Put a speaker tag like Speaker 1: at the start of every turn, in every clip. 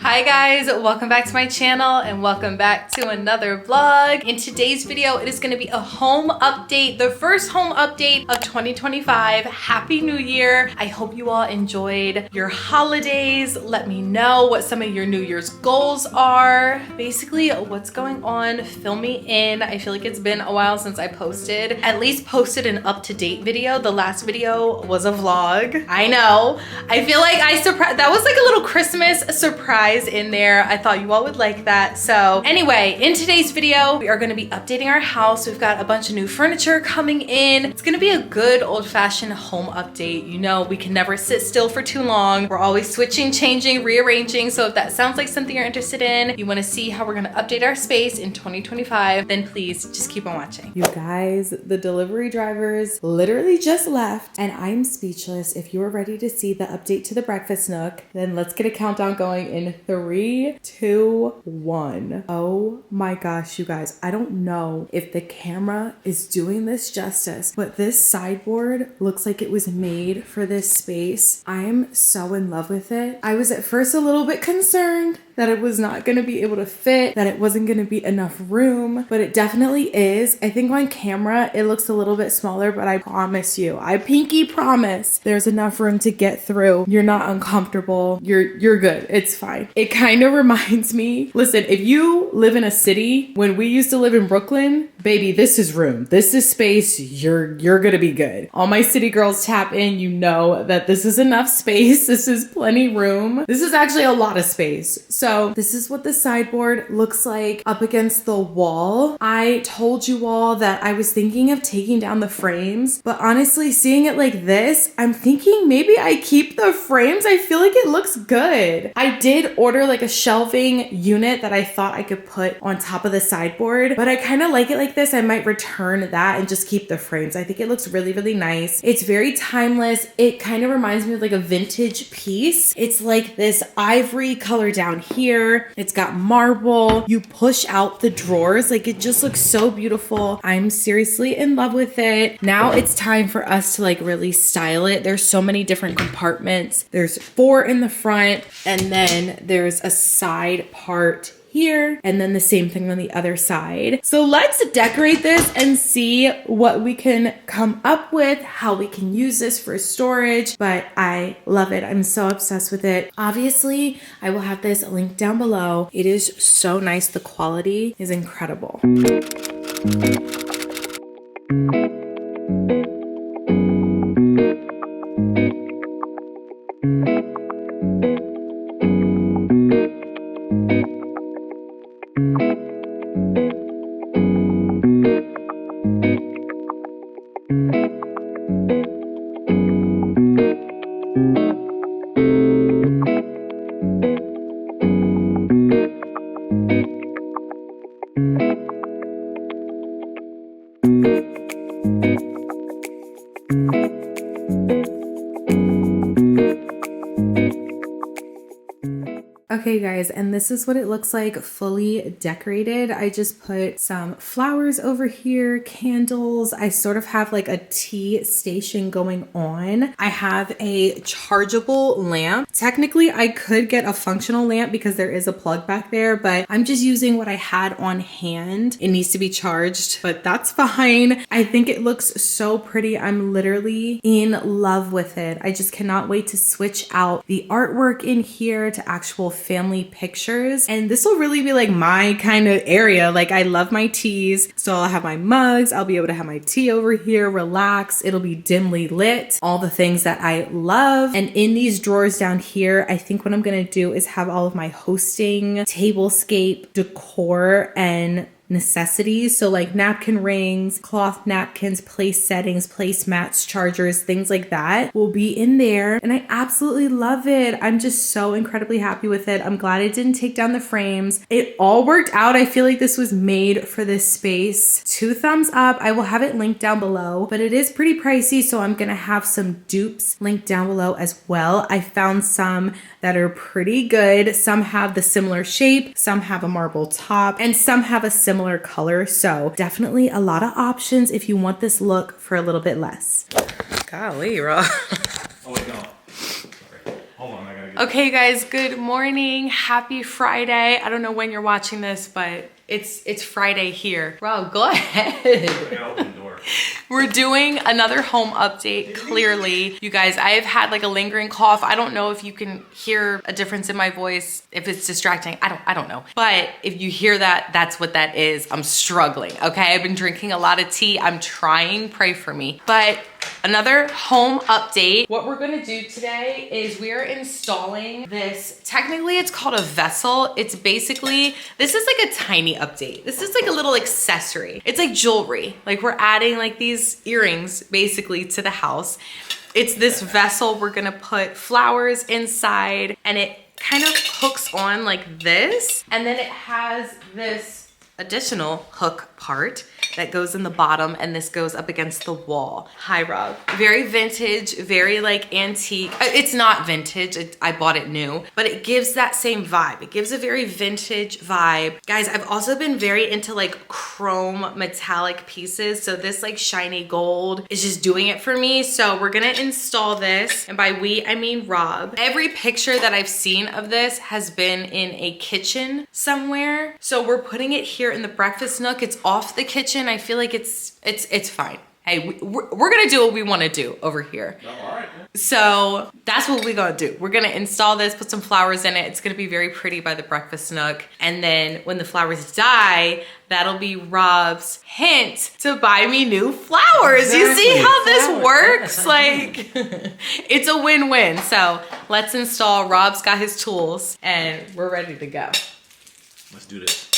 Speaker 1: Hi guys, welcome back to my channel and welcome back to another vlog. In today's video, it is going to be a home update, the first home update of 2025. Happy New Year. I hope you all enjoyed your holidays. Let me know what some of your New Year's goals are. Basically, what's going on, fill me in. I feel like it's been a while since I at least posted an up-to-date video. The last video was a vlog. I know. I feel like that was like a little Christmas surprise in there. I thought you all would like that. So anyway, in today's video, we are going to be updating our house. We've got a bunch of new furniture coming in. It's going to be a good old-fashioned home update. You know, we can never sit still for too long. We're always switching, changing, rearranging. So if that sounds like something you're interested in, you want to see how we're going to update our space in 2025, then please just keep on watching. You guys, the delivery drivers literally just left and I'm speechless. If you're ready to see the update to the breakfast nook, then let's get a countdown going in 3, 2, 1. Oh my gosh, you guys, I don't know if the camera is doing this justice, but this sideboard looks like it was made for this space. I'm so in love with it. I was at first a little bit concerned that it was not going to be able to fit, that it wasn't going to be enough room, but it definitely is. I think on camera it looks a little bit smaller, but I promise you, I pinky promise, there's enough room to get through. You're not uncomfortable. You're good. It's fine. It kind of reminds me, listen, if you live in a city, when we used to live in Brooklyn, baby, this is room. This is space. You're going to be good. All my city girls tap in, you know that this is enough space. This is plenty room. This is actually a lot of space. So this is what the sideboard looks like up against the wall. I told you all that I was thinking of taking down the frames, but honestly, seeing it like this, I'm thinking maybe I keep the frames. I feel like it looks good. I did order like a shelving unit that I thought I could put on top of the sideboard, but I kind of like it like this. I might return that and just keep the frames. I think it looks really, really nice. It's very timeless. It kind of reminds me of like a vintage piece. It's like this ivory color down here. It's got marble. You push out the drawers. Like it just looks so beautiful. I'm seriously in love with it. Now it's time for us to like really style it. There's so many different compartments. There's 4 in the front and then there's a side part here and then the same thing on the other side. So let's decorate this and see what we can come up with, how we can use this for storage, but I love it. I'm so obsessed with it. Obviously, I will have this linked down below. It is so nice. The quality is incredible. Okay guys, and this is what it looks like fully decorated. I just put some flowers over here, candles. I sort of have like a tea station going on. I have a chargeable lamp. Technically, I could get a functional lamp because there is a plug back there, but I'm just using what I had on hand. It needs to be charged, but that's fine. I think it looks so pretty. I'm literally in love with it. I just cannot wait to switch out the artwork in here to actual family pictures, and this will really be like my kind of area. Like I love my teas, so I'll have my mugs, I'll be able to have my tea over here, relax, it'll be dimly lit, all the things that I love. And in these drawers down here, I think what I'm gonna do is have all of my hosting, tablescape, decor, and necessities. So like napkin rings, cloth napkins, place settings, place mats, chargers, things like that will be in there. And I absolutely love it. I'm just so incredibly happy with it. I'm glad I didn't take down the frames. It all worked out. I feel like this was made for this space. 2 thumbs up. I will have it linked down below, but it is pretty pricey. So I'm going to have some dupes linked down below as well. I found some that are pretty good. Some have the similar shape, some have a marble top, and some have a similar color. So definitely a lot of options if you want this look for a little bit less. Golly, Rob.
Speaker 2: Oh wait, no. Sorry. Hold on, I gotta get
Speaker 1: Okay, guys, good morning. Happy Friday. I don't know when you're watching this, but it's Friday here. Rob, go ahead.
Speaker 2: Open door.
Speaker 1: We're doing another home update, clearly. You guys, I've had like a lingering cough. I don't know if you can hear a difference in my voice, if it's distracting. I don't know. But if you hear that, that's what that is. I'm struggling, okay? I've been drinking a lot of tea. I'm trying, pray for me. But another home update. What we're gonna do today is we're installing this, technically it's called a vessel. It's basically, this is like a tiny update. This is like a little accessory. It's like jewelry. Like we're adding like these earrings basically to the house. It's this vessel. We're gonna put flowers inside and it kind of hooks on like this. And then it has this additional hook part that goes in the bottom, and this goes up against the wall. Hi, Rob. Very vintage, very like antique. It's not vintage, I bought it new, but it gives that same vibe. It gives a very vintage vibe. Guys, I've also been very into like chrome metallic pieces, so this like shiny gold is just doing it for me. So we're gonna install this, and by we, I mean Rob. Every picture that I've seen of this has been in a kitchen somewhere. So we're putting it here in the breakfast nook. It's off the kitchen. I feel like it's fine. Hey, we're gonna do what we wanna do over here.
Speaker 2: Oh, all right.
Speaker 1: So that's what we're gonna do. We're gonna install this, put some flowers in it. It's gonna be very pretty by the breakfast nook. And then when the flowers die, that'll be Rob's hint to buy me new flowers. Exactly. You see how this works? Like, it's a win-win. So let's install. Rob's got his tools and we're ready to go.
Speaker 2: Let's do this.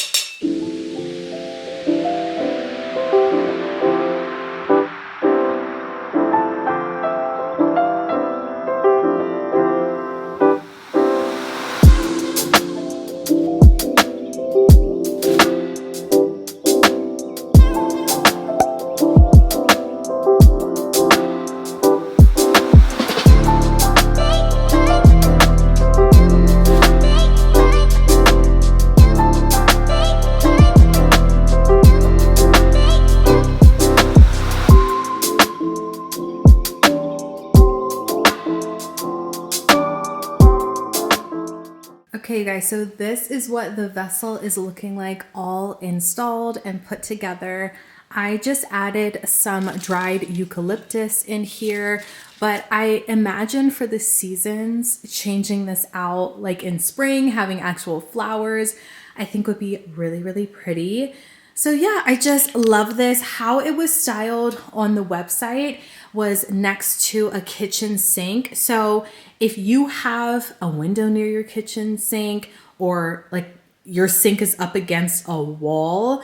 Speaker 3: Okay guys, so this is what the vessel is looking like all installed and put together. I just added some dried eucalyptus in here, but I imagine for the seasons, changing this out like in spring, having actual flowers, I think would be really, really pretty. So yeah, I just love this. How it was styled on the website was next to a kitchen sink. So if you have a window near your kitchen sink or like your sink is up against a wall,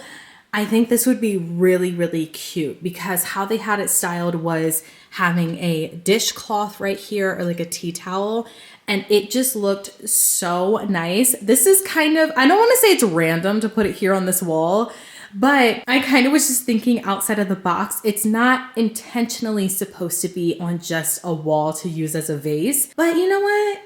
Speaker 3: I think this would be really, really cute because how they had it styled was having a dishcloth right here or like a tea towel. And it just looked so nice. This is kind of, I don't want to say it's random to put it here on this wall, but I kind of was just thinking outside of the box. It's not intentionally supposed to be on just a wall to use as a vase. But you know what?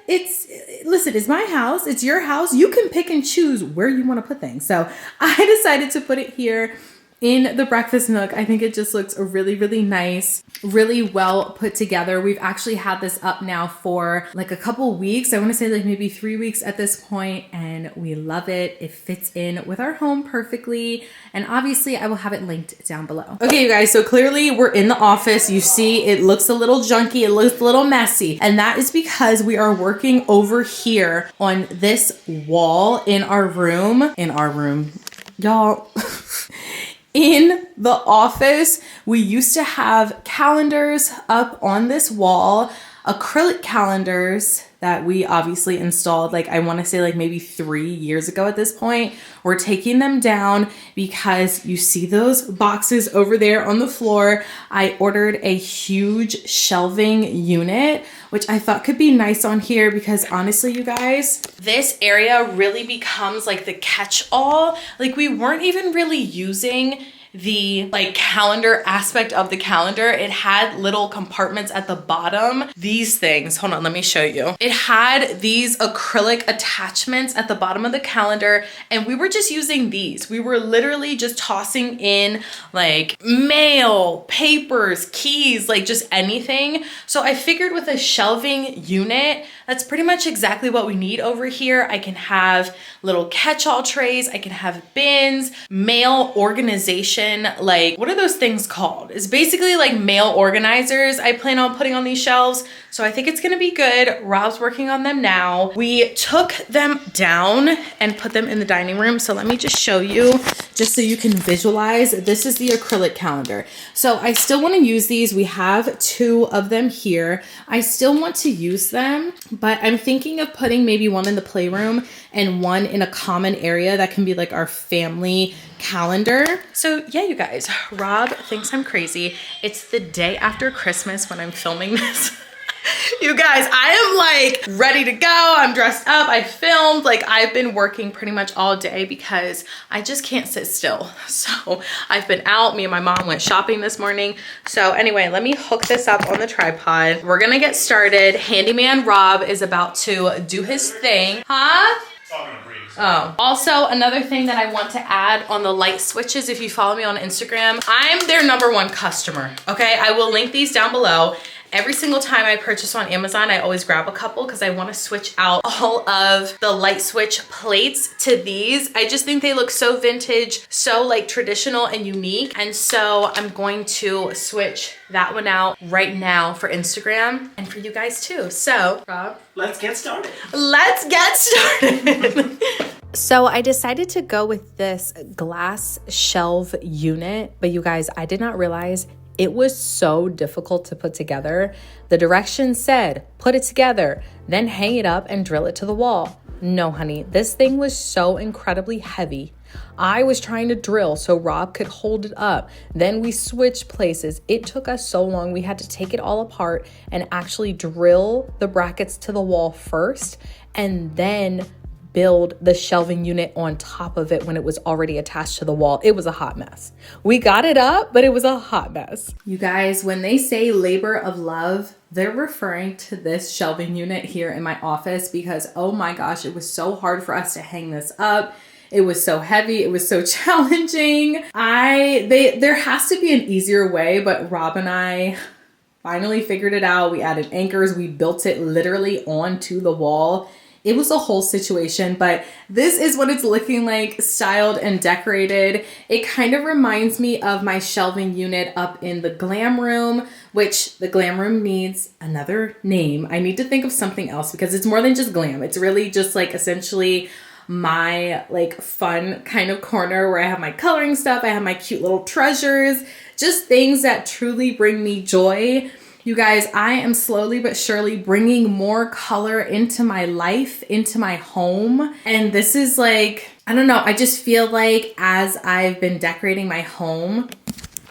Speaker 3: Listen, it's my house. It's your house. You can pick and choose where you want to put things. So I decided to put it here in the breakfast nook. I think it just looks really, really nice, really well put together. We've actually had this up now for like a couple weeks. I want to say like maybe 3 weeks at this point, and we love it. It fits in with our home perfectly. And obviously I will have it linked down below. Okay, you guys, so clearly we're in the office. You see it looks a little junky. It looks a little messy. And that is because we are working over here on this wall in our room. Y'all. In the office, we used to have calendars up on this wall, acrylic calendars that we obviously installed, like I want to say like maybe 3 years ago at this point. We're taking them down because you see those boxes over there on the floor. I ordered a huge shelving unit, which I thought could be nice on here because honestly, you guys, this area really becomes like the catch-all. Like we weren't even really using the like calendar aspect of the calendar. It had little compartments at the bottom. These things, hold on, let me show you. It had these acrylic attachments at the bottom of the calendar, and we were just using these. We were literally just tossing in like mail, papers, keys, like just anything. So I figured with a shelving unit
Speaker 1: That's pretty much exactly what we need over here. I can have little catch-all trays. I can have bins, mail organization. Like, what are those things called? It's basically like mail organizers I plan on putting on these shelves. So I think it's gonna be good. Rob's working on them now. We took them down and put them in the dining room. So let me just show you, just so you can visualize. This is the acrylic calendar. So I still wanna use these. We have 2 of them here. I still want to use them, but I'm thinking of putting maybe one in the playroom and one in a common area that can be like our family calendar. So yeah, you guys, Rob thinks I'm crazy. It's the day after Christmas when I'm filming this. You guys, I am like ready to go. I'm dressed up. I filmed. Like, I've been working pretty much all day because I just can't sit still. So I've been out. Me and my mom went shopping this morning. So anyway, let me hook this up on the tripod. We're gonna get started. Handyman Rob is about to do his thing. Huh? Oh, also another thing that I want to add on the light switches, if you follow me on Instagram, I'm their #1 customer, okay? I will link these down below. Every single time I purchase on Amazon, I always grab a couple because I want to switch out all of the light switch plates to these. I just think they look so vintage, so like traditional and unique. And so I'm going to switch that one out right now for Instagram and for you guys too. So, Rob,
Speaker 2: let's get started.
Speaker 1: Let's get started.
Speaker 3: So I decided to go with this glass shelf unit, but you guys, I did not realize it was so difficult to put together. The directions said, put it together, then hang it up and drill it to the wall. No, honey, this thing was so incredibly heavy. I was trying to drill so Rob could hold it up. Then we switched places. It took us so long. We had to take it all apart and actually drill the brackets to the wall first, and then build the shelving unit on top of it when it was already attached to the wall. It was a hot mess. We got it up, but it was a hot mess. You guys, when they say labor of love, they're referring to this shelving unit here in my office because, oh my gosh, it was so hard for us to hang this up. It was so heavy. It was so challenging. There has to be an easier way, but Rob and I finally figured it out. We added anchors. We built it literally onto the wall. It was a whole situation, but this is what it's looking like, styled and decorated. It kind of reminds me of my shelving unit up in the glam room, which the glam room needs another name. I need to think of something else because it's more than just glam. It's really just like essentially my like fun kind of corner where I have my coloring stuff. I have my cute little treasures, just things that truly bring me joy. You guys, I am slowly but surely bringing more color into my life, into my home. And this is like, I don't know, I just feel like as I've been decorating my home.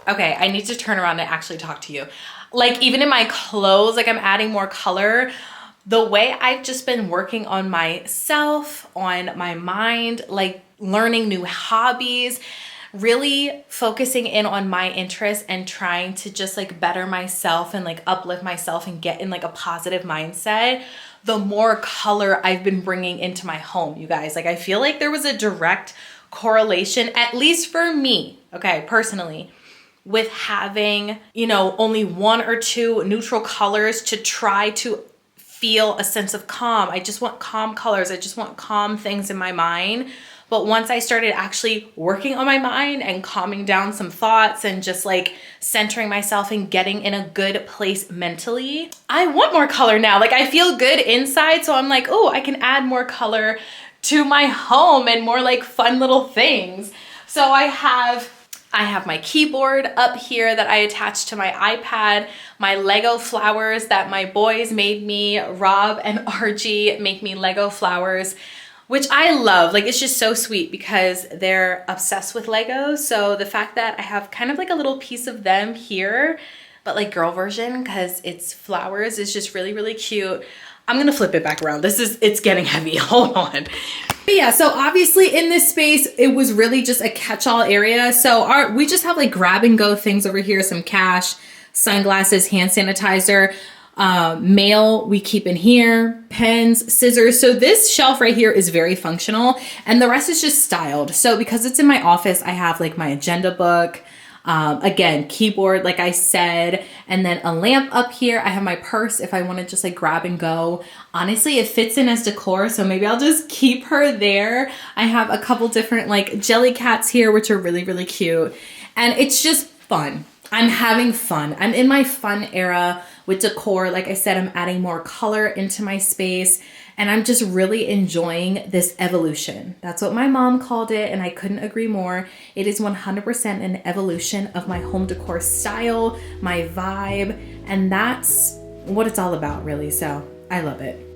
Speaker 1: Okay, I need to turn around and actually talk to you. Like even in my clothes, like I'm adding more color. The way I've just been working on myself, on my mind, like learning new hobbies, really focusing in on my interests and trying to just like better myself and like uplift myself and get in like a positive mindset, the more color I've been bringing into my home, you guys. Like I feel like there was a direct correlation, at least for me, okay, personally, with having, you know, only 1 or 2 neutral colors to try to feel a sense of calm. I just want calm colors. I just want calm things in my mind. But once I started actually working on my mind and calming down some thoughts and just like centering myself and getting in a good place mentally, I want more color now. Like I feel good inside. So I'm like, oh, I can add more color to my home and more like fun little things. So I have my keyboard up here that I attached to my iPad, my Lego flowers that my boys made me. Rob and RG make me Lego flowers, which I love. Like it's just so sweet because they're obsessed with Legos. So the fact that I have kind of like a little piece of them here, but like girl version because it's flowers, is just really, really cute. I'm gonna flip it back around. It's getting heavy, hold on. But yeah, so obviously in this space, it was really just a catch-all area. So we just have like grab and go things over here, some cash, sunglasses, hand sanitizer. Mail we keep in here, pens, scissors. So this shelf right here is very functional and the rest is just styled. So because it's in my office, I have like my agenda book,
Speaker 3: Again, keyboard, like I said, and then a lamp up here. I have my purse if I want to just like grab and go. Honestly, it fits in as decor, so maybe I'll just keep her there. I have a couple different like jelly cats here, which are really, really cute. And it's just fun. I'm having fun. I'm in my fun era with decor. Like I said, I'm adding more color into my space, and I'm just really enjoying this evolution. That's what my mom called it, and I couldn't agree more. It is 100% an evolution of my home decor style, my vibe, and that's what it's all about, really. So I love it.